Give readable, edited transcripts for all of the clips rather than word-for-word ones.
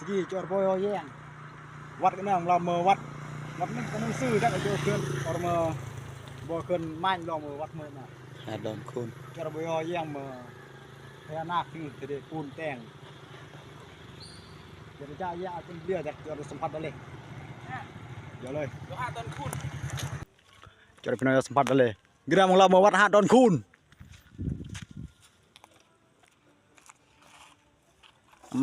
กี้จอดโบยแย่งวัดกันเนี่ยของเราเมื่อวัดนึงก็มึงซื้อได้ก็เจอเกินออกมาบ่เกินไม้ลองมือวัดเมื่อน่ะหาดอนคูนจอดโบยแย่งเมื่อพญานาคที่จะได้ปูนแต่งเดี๋ยวจะแย่เป็นเรือจากจอดสัมผัสได้เลยเดี๋ยวเลยหาดอนคูนจอดเป็นสัมผัสได้เลยเรือของเราเมื่อวัดหาดอนคูน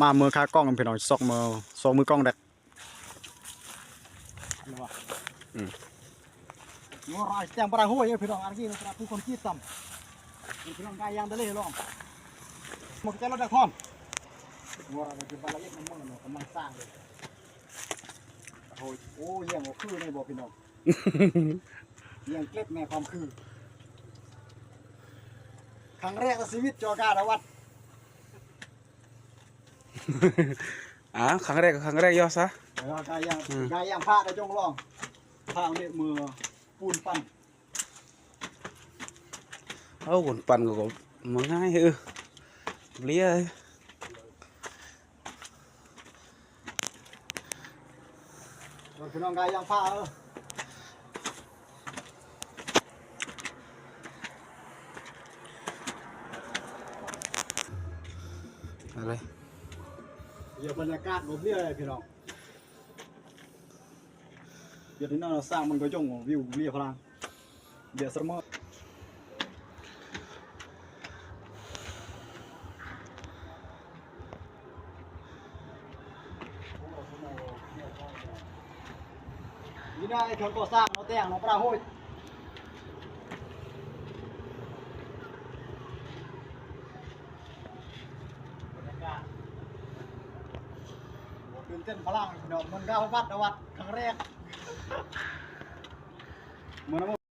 มาเมื่อคากล้องกันพี่น้องซอกมือซอกมือกล้องเด็กงัวรายแจ้งปลาหัวเยอะพี่น้องอันนี้นะครับผู้คนขี้ต่ำพี่น้องกายยางทะเลลองหมดใจรถดักทอนงัวรายเป็นปลาเล็กน้ำมันกำลังสร้างเลยโอ้ยยังคือในบ่อพี่น้องยังเกล็ดแม่ความคือครั้งแรกในชีวิตจอกาดวัดครั้งแรกย่อซะกายยางผ้าได้จงลองผ้าเนี่ยมือปูนปั้นหุ่นปั่นก็มันง่ายเลี้ยพี่น้องกายยางผ้าอะไรเดี๋ยวบรรยากาศแบบนี้เลยพี่น้องเดี๋ยวที่นั่นเราสร้างมันก็จงวิวเรียพลังเดี๋ยวสมมตินี่ได้เครื่องก่อสร้างเราแต่งเราปลาห้อยตื่นเต้นพลังเดี๋ยวมันก้าววัดครั้งแรกเหมือน